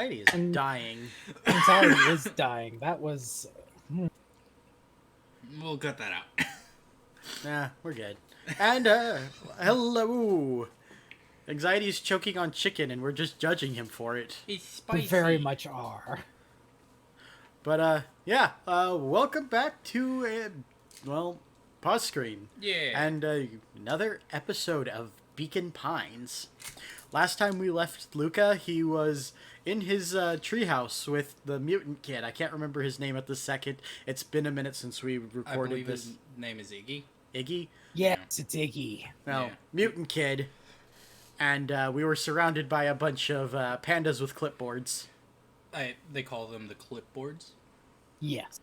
Anxiety is dying. Anxiety is dying. That was... We'll cut that out. Nah, we're good. And, hello! Anxiety is choking on chicken, and we're just judging him for it. It's spicy. We very much are. But, yeah, welcome back to, Pause Screen. Yeah. And, another episode of Beacon Pines. Last time we left Luca, he was in his treehouse with the mutant kid. I can't remember his name at this second. It's been a minute since we recorded I believe this. his name is Iggy. Iggy? Yes, it's Iggy. No, Yeah. mutant kid. And we were surrounded by a bunch of pandas with clipboards. They call them the clipboards. Yes.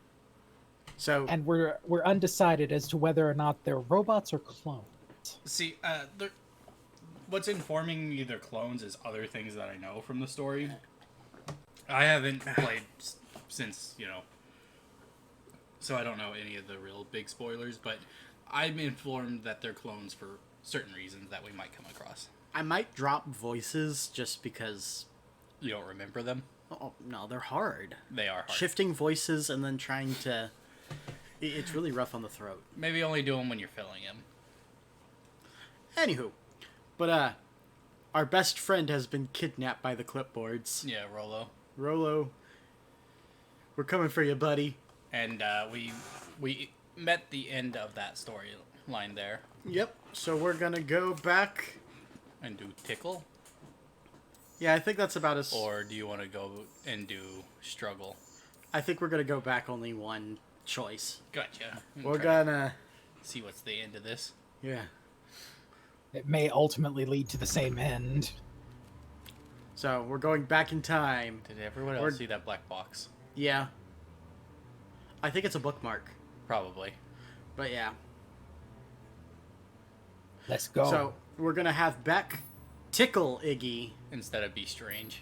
So, And we're undecided as to whether or not they're robots or clones. See, what's informing me they're clones is other things that I know from the story. I haven't played since, so I don't know any of the real big spoilers, but I'm informed that they're clones for certain reasons that we might come across. I might drop voices just because... You don't remember them? Oh, no, they're hard. They are hard. Shifting voices and then trying to... It's really rough on the throat. Maybe only do them when you're filling them. Anywho, but our best friend has been kidnapped by the clipboards. Yeah, Rolo. Rolo, we're coming for you, buddy. And we met the end of that storyline there. Yep, so we're gonna go back... And do tickle? Yeah, I think that's about as... Or do you want to go and do struggle? I think we're gonna go back only one choice. Gotcha. We're gonna... See what's the end of this. Yeah. It may ultimately lead to the same end. So, we're going back in time. Did everyone else see that black box? Yeah. I think it's a bookmark. Probably. But yeah. Let's go. So, we're gonna have Beck tickle Iggy. Instead of be strange.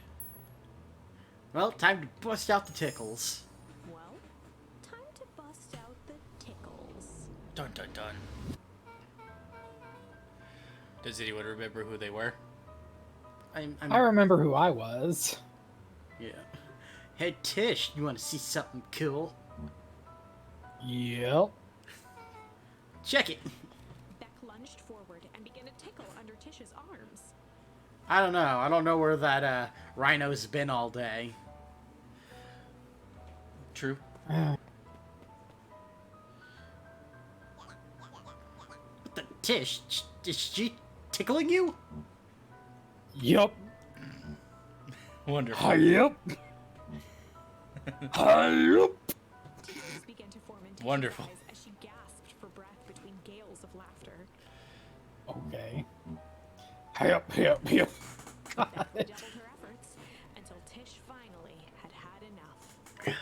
Well, time to bust out the tickles. Well, time to bust out the tickles. Dun dun dun. Does anyone remember who they were? I remember who I was. Yeah. Hey, Tish, you want to see something cool? Yep. Check it. Beck lunged forward and began to tickle under Tish's arms. I don't know. I don't know where that rhino's been all day. True. What the Tish? Is she tickling you? Yep. Wonderful. Yep. Yep. Tears began to form in Tish's Wonderful. eyes as she gasped for breath between gales of laughter. Okay. Yep. Beck redoubled her efforts until Tish finally had enough.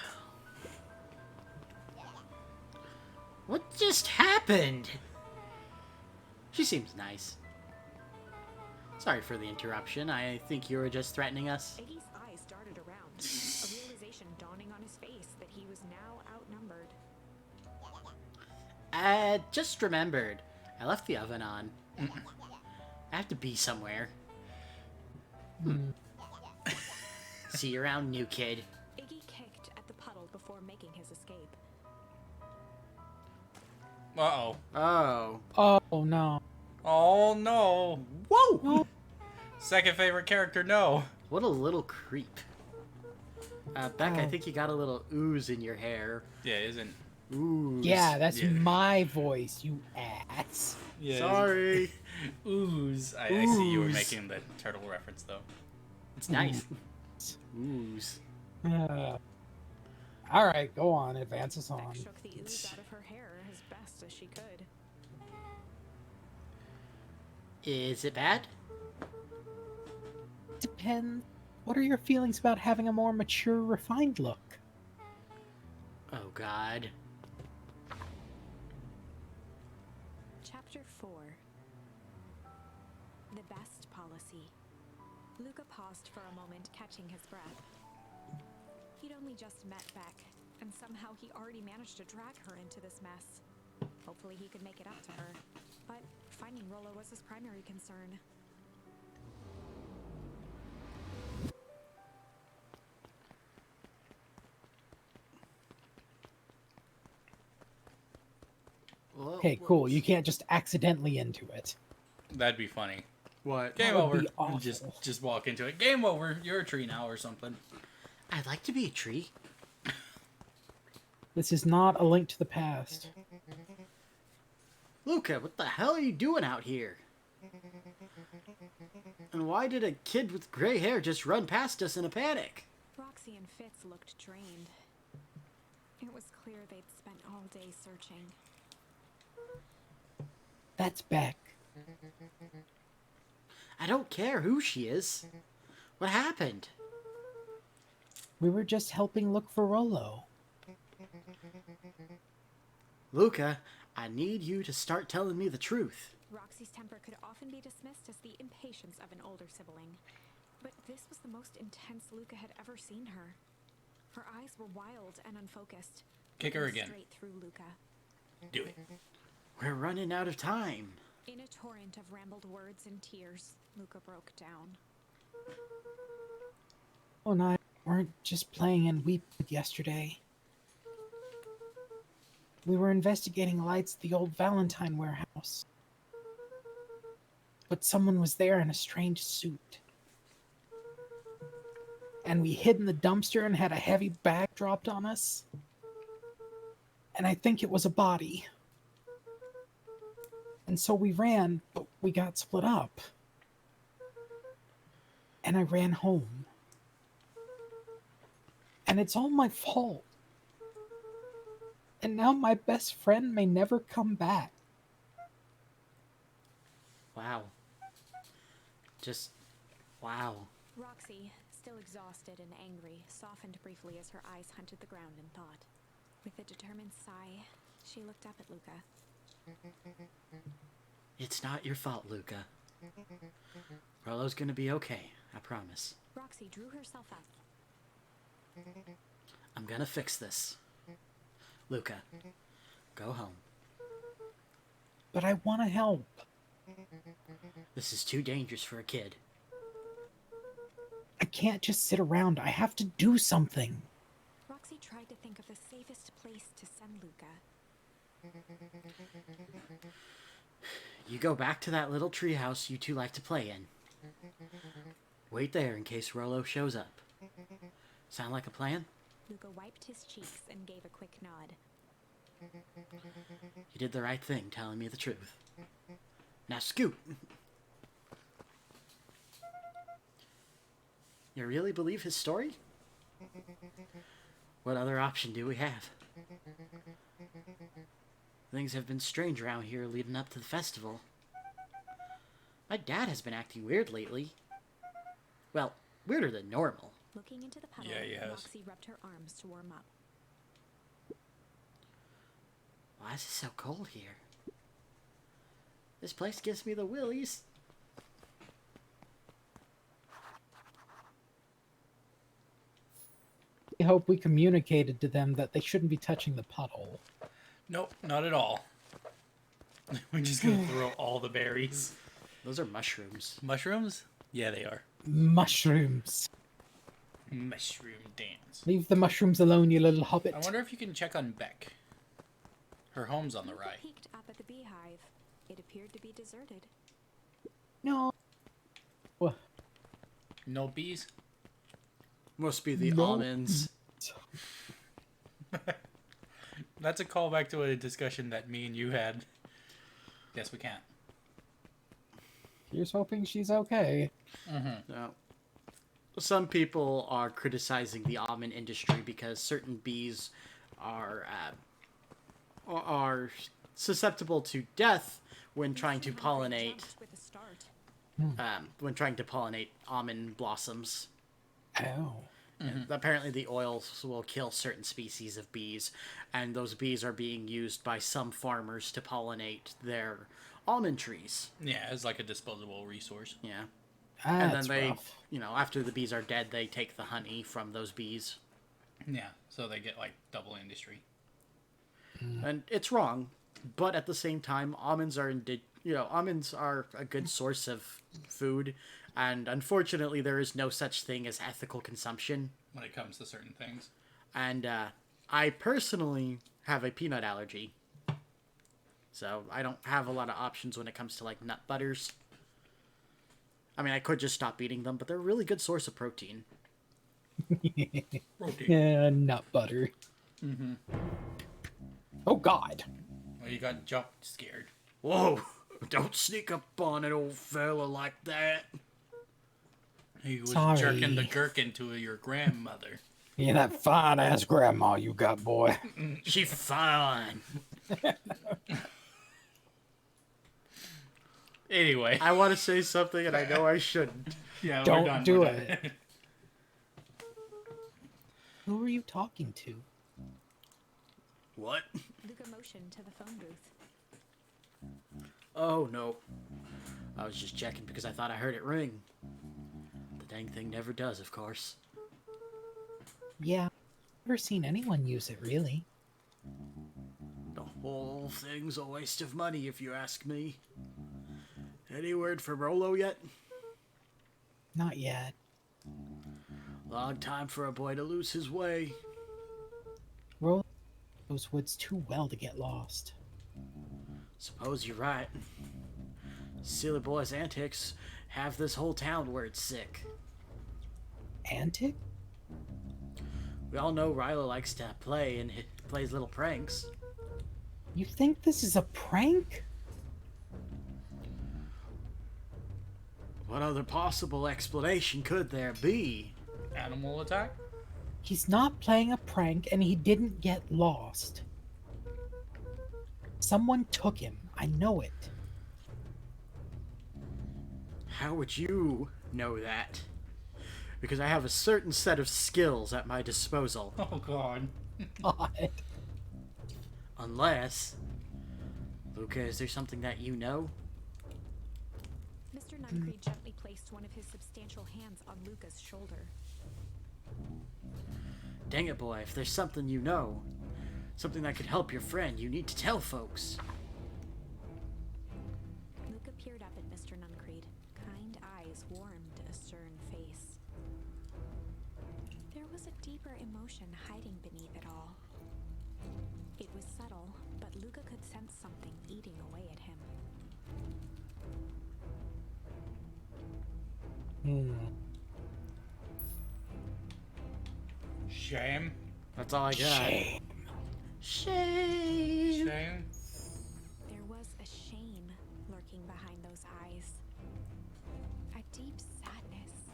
What just happened? She seems nice. Sorry for the interruption. I think you were just threatening us. Iggy's eyes darted around, a realization dawning on his face that he was now outnumbered. Just remembered. I left the oven on. I have to be somewhere. See you around, new kid. Iggy kicked at the puddle before making his escape. Uh-oh. Oh. Oh no. Oh, no. Whoa! Second favorite character, no. What a little creep. Beck, I think you got a little ooze in your hair. Yeah, isn't... Ooze. Yeah, that's Yeah. my voice, you ass. Yeah, Sorry. Ooze. I see you were Ooze. making the turtle reference, though. It's nice. Ooze. All right, go on, advance us Beck on. shook the ooze out of her hair as best as she could. Is it bad? Depends. What are your feelings about having a more mature, refined look? Oh, God. Chapter 4. The Best Policy. Luca paused for a moment, catching his breath. He'd only just met Beck, and somehow he already managed to drag her into this mess. Hopefully he could make it up to her. But finding Rolo was his primary concern. Okay, cool. You can't just accidentally into it. That'd be funny. What? Game would over. be And awful. just walk into it. Game over. You're a tree now or something. I'd like to be a tree. This is not a link to the past. Luca, what the hell are you doing out here? And why did a kid with gray hair just run past us in a panic? Roxy and Fitz looked drained. It was clear they'd spent all day searching. That's Beck. I don't care who she is. What happened? We were just helping look for Rollo. Luca, I need you to start telling me the truth. Roxy's temper could often be dismissed as the impatience of an older sibling. But this was the most intense Luca had ever seen her. Her eyes were wild and unfocused. Kick her looking again. Straight through Luca. Do it. We're running out of time. In a torrent of rambled words and tears, Luca broke down. Oh, and I weren't just playing in Wii Sports yesterday. We were investigating lights at the old Valentine warehouse. But someone was there in a strange suit. And we hid in the dumpster and had a heavy bag dropped on us. And I think it was a body. And so we ran, but we got split up. And I ran home. And it's all my fault. And now my best friend may never come back. Wow. Just, wow. Roxy, still exhausted and angry, softened briefly as her eyes hunted the ground in thought. With a determined sigh, she looked up at Luca. It's not your fault, Luca. Rollo's gonna be okay, I promise. Roxy drew herself up. I'm gonna fix this. Luca, go home. But I want to help. This is too dangerous for a kid. I can't just sit around. I have to do something. Roxy tried to think of the safest place to send Luca. You go back to that little treehouse you two like to play in. Wait there in case Rollo shows up. Sound like a plan? Luca wiped his cheeks and gave a quick nod. You did the right thing telling me the truth. Now scoot! You really believe his story? What other option do we have? Things have been strange around here leading up to the festival. My dad has been acting weird lately. Well, weirder than normal. Looking into the puddle, Yeah, he has. Roxy rubbed her arms to warm up. Why is it so cold here? This place gives me the willies. I hope we communicated to them that they shouldn't be touching the puddle. Nope, not at all. We're just gonna throw all the berries. Those are mushrooms. Mushrooms? Yeah, they are. Mushrooms. Mushroom dance. Leave the mushrooms alone, you little hobbit. I wonder if you can check on Beck. Her home's on the Luca right. peeked up at the beehive. It appeared to be deserted. No. What? No bees? Must be the No. almonds. That's a callback to a discussion that me and you had. Yes, we can't. Here's hoping she's okay. No. Some people are criticizing the almond industry because certain bees are susceptible to death when trying to pollinate With a start. almond blossoms. Oh. And apparently the oils will kill certain species of bees, and those bees are being used by some farmers to pollinate their almond trees. Yeah, it's like a disposable resource. Yeah. And then That's they, rough. after the bees are dead, they take the honey from those bees. Yeah, so they get like double industry. And it's wrong, but at the same time, almonds are almonds are a good source of food, and unfortunately, there is no such thing as ethical consumption. When it comes to certain things. And I personally have a peanut allergy. So I don't have a lot of options when it comes to like nut butters. I mean, I could just stop eating them, but they're a really good source of protein. Protein. Yeah, nut butter. Mm-hmm. Oh God. Well, you got jumped scared. Whoa! Don't sneak up on an old fella like that. He was Sorry. jerking the gherkin to your grandmother. Yeah, that fine ass grandma you got, boy. She fine. Anyway. I want to say something and I know I shouldn't. Yeah, Don't we're done. do we're it. done. Who are you talking to? What? Luca motioned to the phone booth. Oh, no. I was just checking because I thought I heard it ring. The dang thing never does, of course. Yeah, never seen anyone use it, really. The whole thing's a waste of money, if you ask me. Any word from Rolo yet? Not yet. Long time for a boy to lose his way. Roll those woods too well to get lost. Suppose you're right. Silly boy's antics have this whole town word sick. Antic? We all know Ryla likes to play and plays little pranks. You think this is a prank? What other possible explanation could there be? Animal attack? He's not playing a prank and he didn't get lost. Someone took him. I know it. How would you know that? Because I have a certain set of skills at my disposal. Oh, God. God. Unless... Luca, is there something that you know? Mr. Nuncreed gently placed one of his substantial hands on Luca's shoulder. Dang it, boy, if there's something you know, something that could help your friend, you need to tell folks. Luca peered up at Mr. Nuncreed. Kind eyes warmed a stern face. There was a deeper emotion hiding beneath it all. It was subtle, but Luca could sense something eating away at him. Shame? That's all I got. Shame. Shame. Shame? There was a shame lurking behind those eyes. A deep sadness.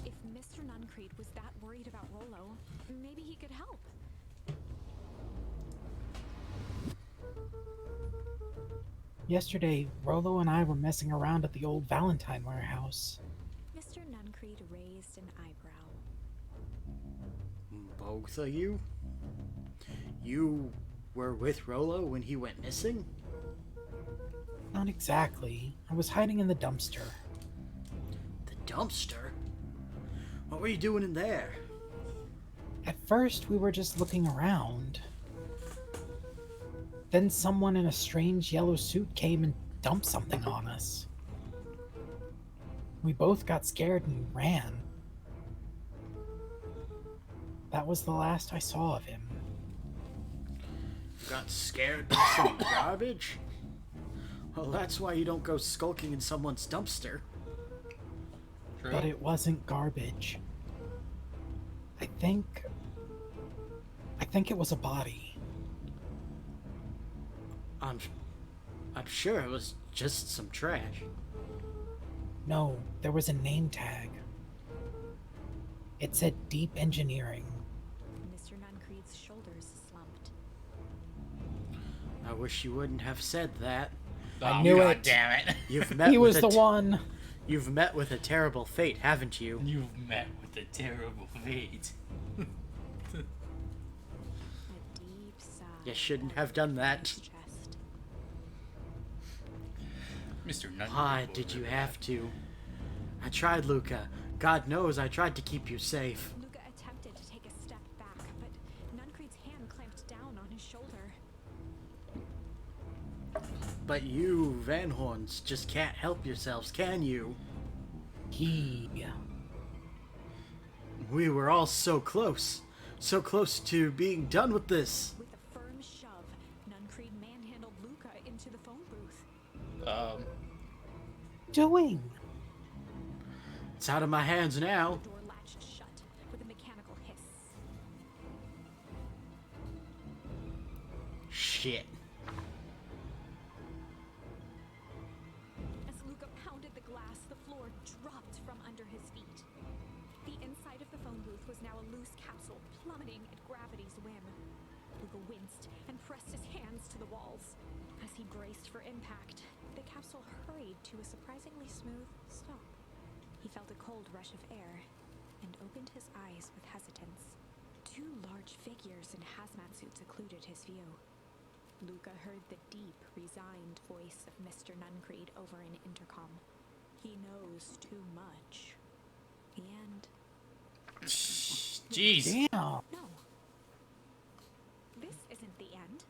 If Mr. Nuncreed was that worried about Rolo, maybe he could help. Yesterday, Rolo and I were messing around at the old Valentine warehouse. Mr. Nuncreed raised an eyebrow. Both of you? You were with Rolo when he went missing? Not exactly. I was hiding in the dumpster. The dumpster? What were you doing in there? At first, we were just looking around. Then someone in a strange yellow suit came and dumped something on us. We both got scared and ran. That was the last I saw of him. Got scared by some garbage? Well, that's why you don't go skulking in someone's dumpster. True. But it wasn't garbage. I think it was a body. I'm sure it was just some trash. No, there was a name tag. It said Deep Engineering. Mr. Nuncreed's shoulders slumped. I wish you wouldn't have said that. I knew God it. Damn it. You've met He with was the one. You've met with a terrible fate, haven't you? You've met with a terrible fate. A deep sigh. You shouldn't have done that. His chest. Mr. Nuncreed. Why did you have to? I tried, Luca. God knows I tried to keep you safe. Luca attempted to take a step back, but Nuncreed's hand clamped down on his shoulder. But you, Van Horns, just can't help yourselves, can you? We were all so close to being done with this. With a firm shove, Nuncreed manhandled Doing? It's out of my hands now. The door latched shut with a mechanical hiss. Shit. As Luca pounded the glass, the floor dropped from under his feet. The inside of the phone booth was now a loose capsule plummeting at gravity's whim. Luca winced and pressed his hands to the walls. As he braced for impact, the capsule hurried to a surprisingly smooth stop. He felt a cold rush of air and opened his eyes with hesitance. Two large figures in hazmat suits occluded his view. Luca heard the deep, resigned voice of Mr. Nuncreed over an intercom. He knows too much. The end. Jeez. Damn. No. This isn't the end.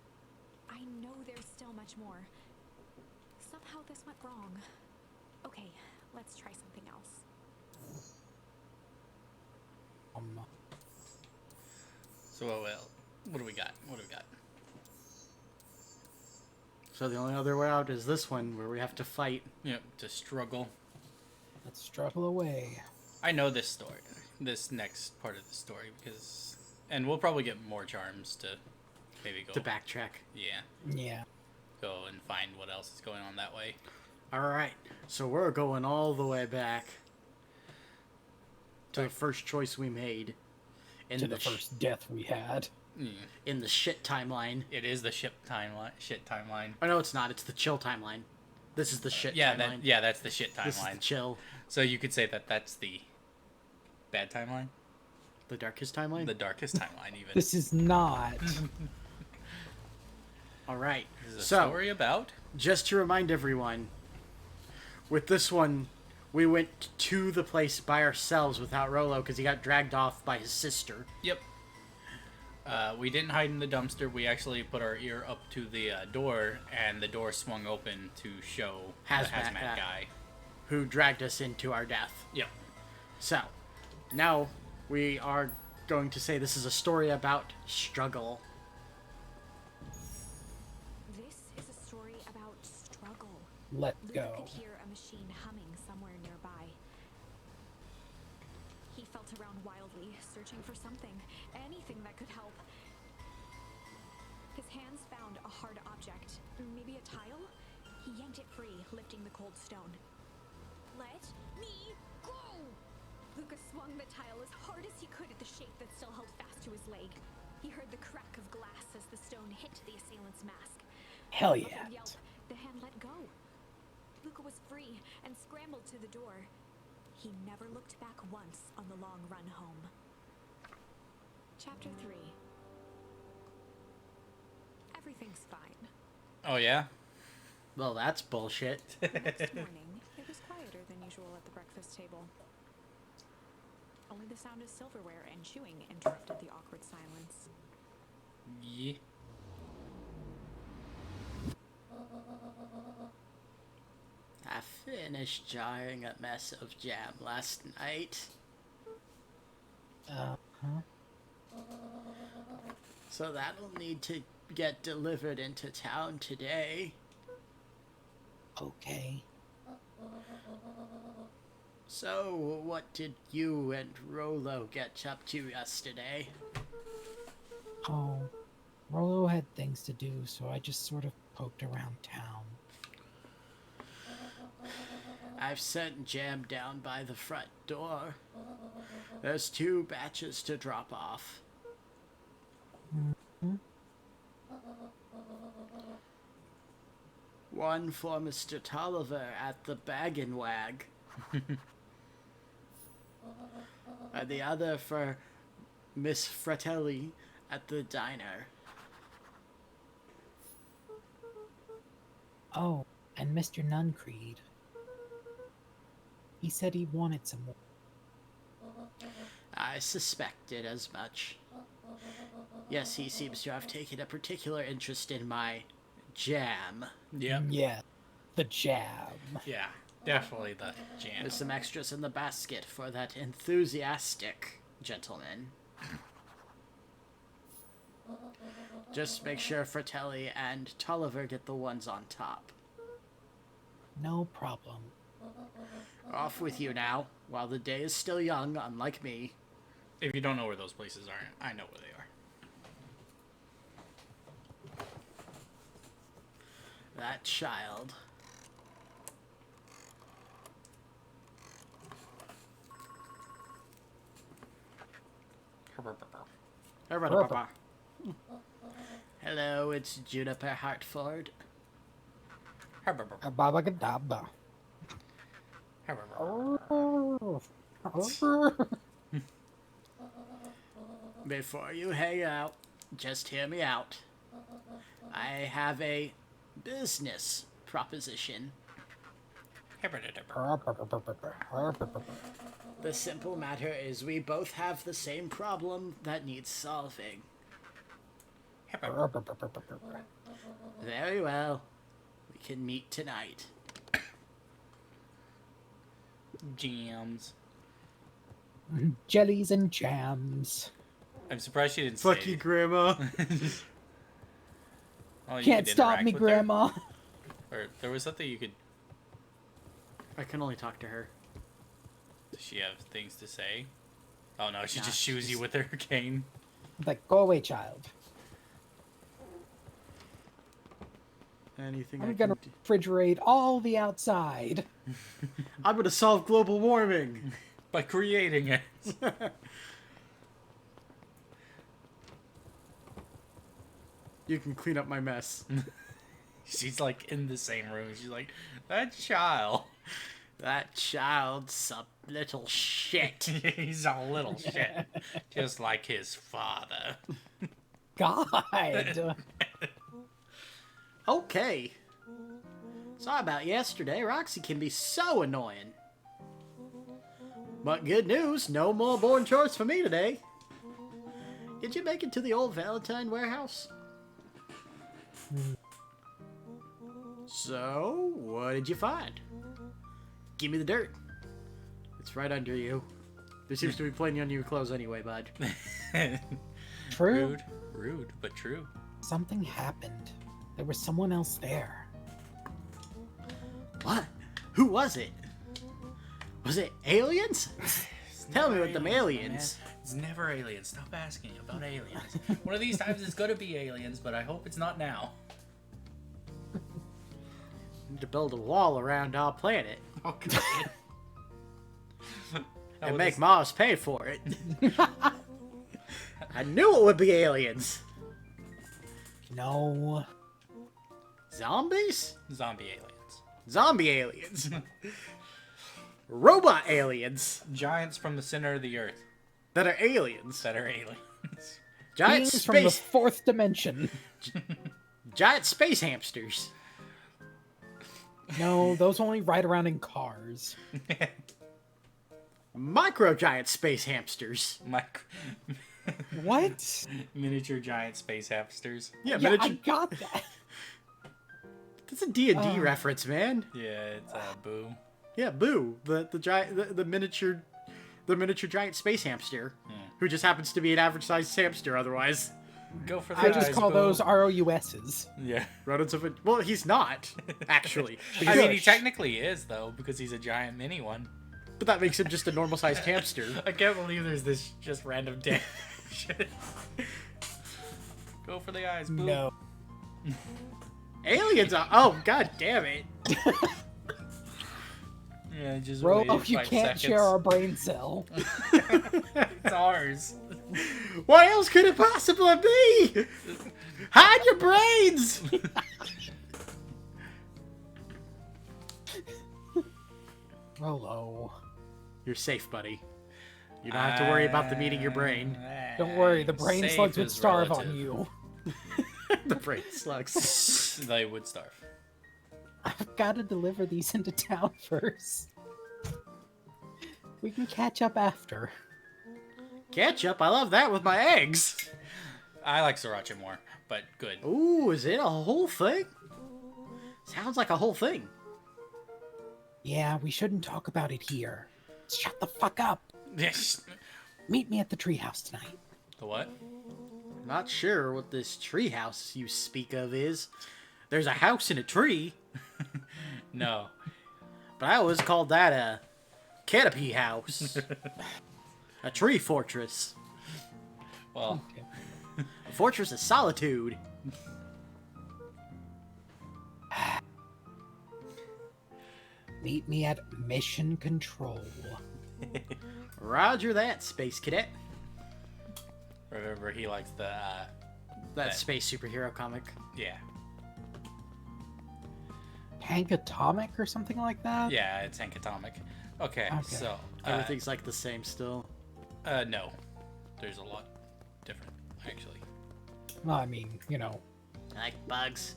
I know there's still much more. Somehow this went wrong. Okay, let's try something else. So, what do we got? What do we got? So the only other way out is this one, where we have to fight. Yep, to struggle. Let's struggle away. I know this story, this next part of the story, because... And we'll probably get more charms to maybe go... To backtrack. Yeah, Yeah. go and find what else is going on that way. Alright, so we're going all the way back to the first choice we made. To the first death we had. In the shit timeline. It is the shit timeline. Oh, no, it's not. It's the chill timeline. This is the shit timeline. That's the shit This is the timeline. chill. So you could say that that's the bad timeline? The darkest timeline? The darkest timeline, even. This is not. Alright, This is a so, story about... just to remind everyone, with this one, we went to the place by ourselves without Rolo because he got dragged off by his sister. Yep. We didn't hide in the dumpster. We actually put our ear up to the door, and the door swung open to show the hazmat guy. Who dragged us into our death. Yep. So, now we are going to say this is a story about struggle. This is a story about struggle. Let's Luca go. could hear a machine humming somewhere nearby. He felt around wildly, searching for something, anything that could help. His hands found a hard object, maybe a tile? He yanked it free, lifting the cold stone. Let me go! Luca swung the tile as hard as he could at the shape that still held fast to his leg. He heard the crack of glass as the stone hit the assailant's mask. Hell With a yeah. yelp, the hand let go. Luca was free and scrambled to the door. He never looked back once on the long run home. Chapter 3. Everything's fine. Oh, yeah? Well, that's bullshit. The next morning, it was quieter than usual at the breakfast table. Only the sound of silverware and chewing interrupted the awkward silence. Yeah. I finished jarring a mess of jam last night. Huh? So that'll need to get delivered into town today. Okay. So, what did you and Rolo get up to yesterday? Oh, Rolo had things to do, so I just sort of poked around town. I've sent jam down by the front door. There's 2 batches to drop off. One for Mr. Tolliver at the Bag and Wag. And the other for Miss Fratelli at the diner. Oh, and Mr. Nuncreed. He said he wanted some more. I suspected as much. Yes, he seems to have taken a particular interest in my jam. Yep. Yeah, the jab. Yeah, definitely the jam. There's some extras in the basket for that enthusiastic gentleman. Just make sure Fratelli and Tolliver get the ones on top. No problem. Off with you now, while the day is still young, unlike me. If you don't know where those places are, I know where they are. That child. Hello, it's Juniper Hartford. Ababagadabba. Before you hang out, just hear me out. I have a business proposition. The simple matter is we both have the same problem that needs solving. Very well. We can meet tonight. Jams. Jellies and jams. I'm surprised she didn't Fuck say you, Grandma. Oh, you Can't could stop interact me, with her? Grandma. Or there was something you could... I can only talk to her. Does she have things to say? Oh no, she Nah, just shoos you she's- with her cane. Like, go away, child. Anything I I'm can gonna do. refrigerate all the outside. I'm gonna solve global warming. By creating it. You can clean up my mess. She's like in the same room. She's like, that child. That child's a little shit. He's a little shit. Just like his father. God. Okay. Sorry about yesterday. Roxy can be so annoying. But good news, no more boring chores for me today. Did you make it to the old Valentine warehouse? So, what did you find? Give me the dirt. It's right under you. There seems to be plenty on your clothes anyway, bud. True. Rude. Rude, but true. Something happened. There was someone else there. What? Who was it? Was it aliens? Tell me with them aliens. Man. It's never aliens. Stop asking about aliens. One of these times it's gonna be aliens, but I hope it's not now. Need to build a wall around our planet Okay. and make Mars pay for it. I knew it would be aliens. No. Zombies? Zombie aliens. Zombie aliens. Robot aliens Giants from the center of the earth that are aliens. that are aliens. Giant Beings from the space, fourth dimension. giant space hamsters. No, those only ride around in cars. Micro giant space hamsters. What? Miniature giant space hamsters. Yeah, Yeah, I miniature. got that. That's a D&D reference, man. Yeah, it's Boo. Yeah, Boo, the giant, the miniature giant space hamster, who just happens to be an average-sized hamster. Otherwise, Go for the I just eyes, call Boo. those ROUSs. Yeah. rodents of it. Well, he's not actually. I mean, he Because- technically is, though, because he's a giant mini one. but that makes him just a normal-sized hamster. I can't believe there's this just random damn shit. Go for the eyes, Boo. No. Aliens are. Oh, god damn it! Yeah, just Bro, wait you 5 can't seconds. share our brain cell. It's ours. What else could it possibly be? Hide your brains. Rolo. You're safe, buddy. You don't have to worry about them eating your brain. Don't worry, the brain Safe slugs would is starve relative. on you. The brain slugs. They would starve. I've got to deliver these into town first. We can catch up after. Ketchup, I love that with my eggs. I like sriracha more, but good. Ooh, is it a whole thing? Sounds like a whole thing. Yeah, we shouldn't talk about it here. Shut the fuck up. Yes. Meet me at the treehouse tonight. The what? Not sure what this treehouse you speak of is. There's a house in a tree. No. But I always called that a canopy house. A tree fortress. Well, Okay. A fortress of solitude. Meet me at mission control. Roger that, Space Cadet. remember he likes the That space superhero comic. yeah. Hank Atomic or something like that? Yeah, it's Hank Atomic. Okay, Okay. so Everything's like the same still. no. There's a lot different, actually. Well, I mean, you know. I like bugs.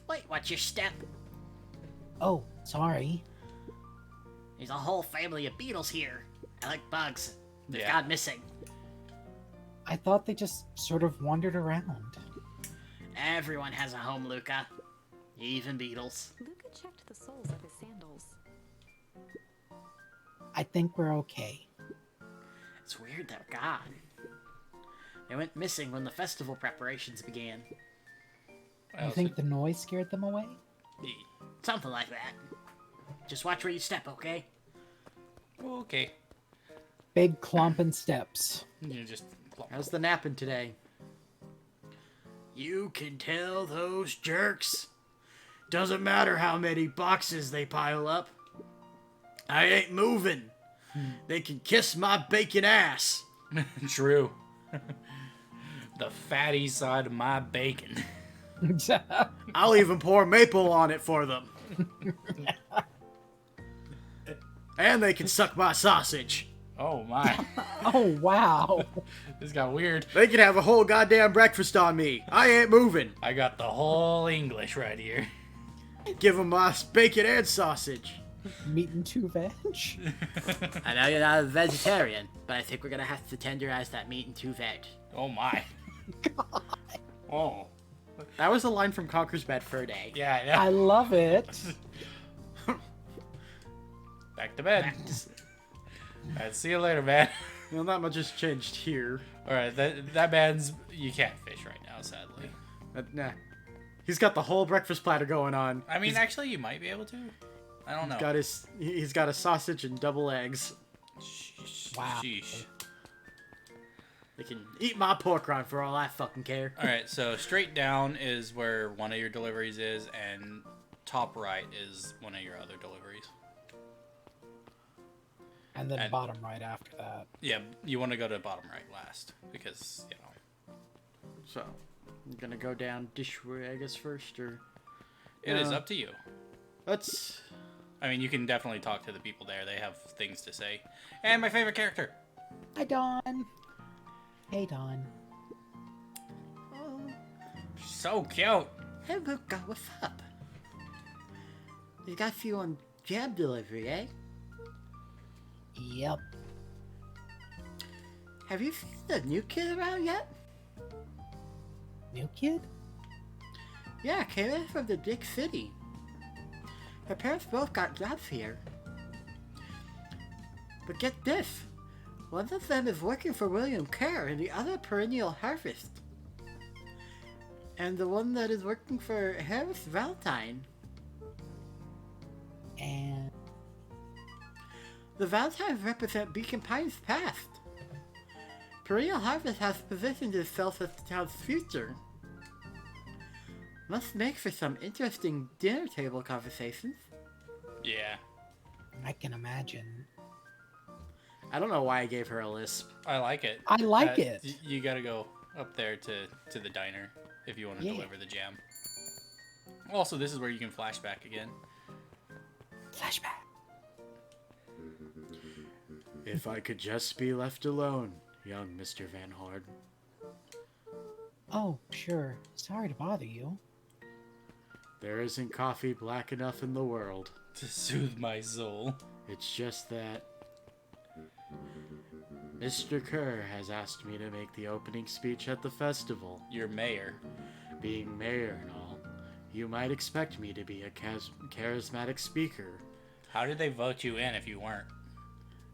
Wait, what's your step? Oh, sorry. There's a whole family of beetles here. I like bugs. They've Yeah. gone missing. I thought they just sort of wandered around. Everyone has a home, Luca. Even beetles. Luca checked the soles of his sandals. I think we're okay. It's weird they're gone. They went missing when the festival preparations began. You think the noise scared them away? Something like that. Just watch where you step, okay? Okay. Big clomping steps. You just How's the napping today? You can tell those jerks. Doesn't matter how many boxes they pile up. I ain't moving. They can kiss my bacon ass. True. The fatty side of my bacon. I'll even pour maple on it for them. And they can suck my sausage. Oh my. Oh, wow. This got weird. They can have a whole goddamn breakfast on me. I ain't moving. I got the whole English right here. Give them my bacon and sausage. Meat and two veg? I know you're not a vegetarian, but I think we're gonna have to tenderize that meat into veg. Oh my. Oh. That was a line from Conker's Bad Fur Day. Yeah, I yeah. love it. Back to bed. Alright, see you later, man. Well, not much has changed here. Alright, that man's... You can't fish right now, sadly. But, nah. He's got the whole breakfast platter going on. I mean, actually, you might be able to. I don't know. He's got a sausage and double eggs. Wow. Sheesh. They can eat my pork rind for all I fucking care. Alright, so straight down is where one of your deliveries is, and top right is one of your other deliveries. And then And- bottom right after that. Yeah, you want to go to bottom right last, because, you know. So, I'm gonna go down dishware, I guess, first, or... It is Yeah. up to you. Let's... I mean, you can definitely talk to the people there. They have things to say. And my favorite character. Hi, Dawn. Hey, Dawn. Oh, So cute. hey, Luca, what's up? You got a few on jam delivery, eh? Yep. Have you seen the new kid around yet? New kid? Yeah, came in from the big city. Her parents both got jobs here. But get this. One of them is working for William Kerr and the other Perennial Harvest. And the one that is working for Harris Valentine. And The Valentines represent Beacon Pines' past. Perennial Harvest has positioned itself as the town's future. Must make for some interesting dinner table conversations. Yeah. I can imagine. I don't know why I gave her a lisp. I like it. I like it. You gotta go up there to the diner if you want to Yeah. deliver the jam. Also, this is where you can flashback again. Flashback. If I could just be left alone, young Mr. Van Horde. Oh, sure. Sorry to bother you. There isn't coffee black enough in the world. To soothe my soul. It's just that Mr. Kerr has asked me to make the opening speech at the festival. Your mayor. Being mayor and all, you might expect me to be a charismatic speaker. How did they vote you in if you weren't?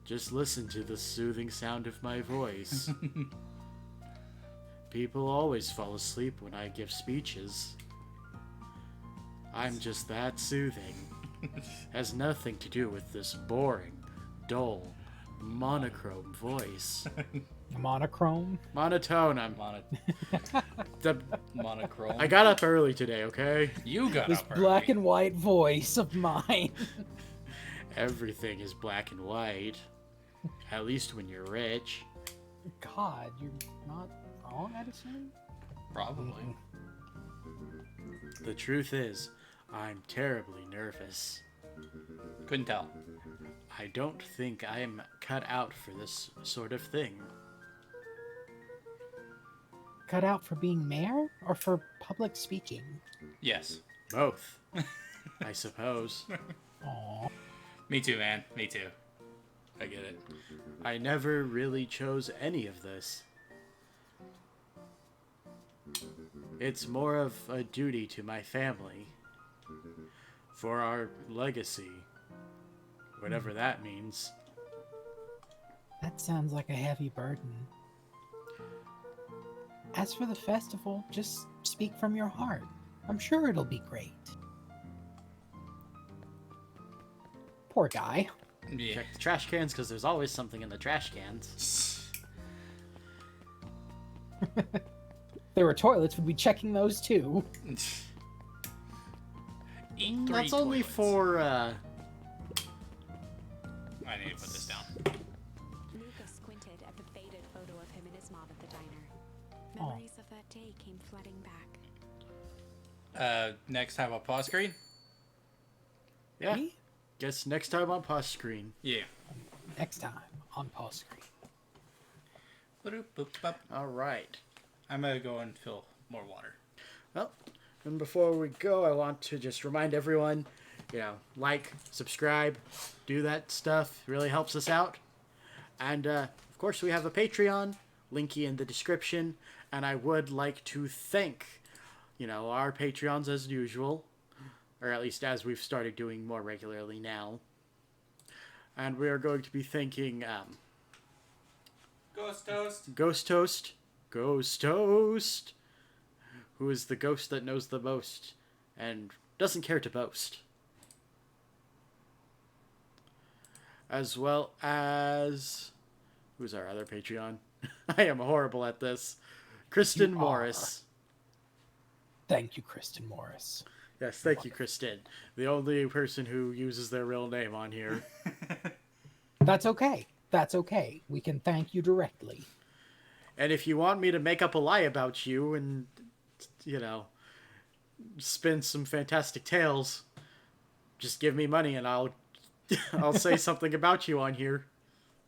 Just listen to the soothing sound of my voice. People always fall asleep when I give speeches. I'm just that soothing. has nothing to do with this boring, dull, monochrome voice. Monochrome. Monotone. Monochrome. I got up early today, okay? You got This up early. black and white voice of mine. Everything is black and white. At least when you're rich. God, you're not wrong, I'd assume? Probably. The truth is, I'm terribly nervous. Couldn't tell. I don't think I'm cut out for this sort of thing. Cut out for being mayor or for public speaking? Yes. Both, I suppose. Aw. Me too, man. Me too. I get it. I never really chose any of this. It's more of a duty to my family. For our legacy. Whatever that means. That sounds like a heavy burden. As for the festival, just speak from your heart. I'm sure it'll be great. Poor guy. Yeah. Check the trash cans because there's always something in the trash cans. There were toilets, we'd be checking those too. Eat three That's only toilets. for, I need to put this down. Luca squinted at the faded photo of him and his mom at the diner. Aw. Memories of that day came flooding back. Next have a pause screen? yeah. Me? Guess next time on pause screen. Yeah. Next time on pause screen. Ba-doop-boop-bop. All right. I'm gonna go and fill more water. Well, and before we go, I want to just remind everyone, like, subscribe, do that stuff. It really helps us out. And, of course, we have a Patreon, linky in the description. And I would like to thank, our Patreons as usual. Or at least as we've started doing more regularly now. And we are going to be thanking, Ghost toast. Ghost Toast, who is the ghost that knows the most and doesn't care to boast. As well as... Who's our other Patreon? I am horrible at this. Kristen You Morris. Thank you, Kristen Morris. Yes, thank you, Kristen. The only person who uses their real name on here. That's okay. That's okay. We can thank you directly. And if you want me to make up a lie about you and, spin some fantastic tales, just give me money and I'll say something about you on here.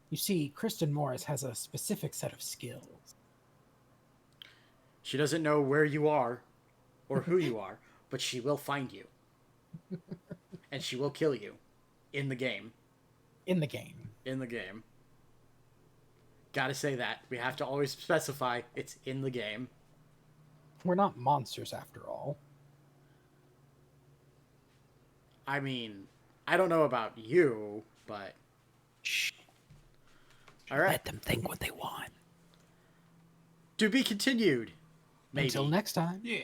You see, Kristen Morris has a specific set of skills. She doesn't know where you are or who you are, but she will find you. And she will kill you in the game. In the game. In the game. Gotta say that. We have to always specify it's in the game. We're not monsters after all. I mean, I don't know about you, but... Shh. All right. Let them think what they want. To be continued. Maybe. Until next time. Yeah.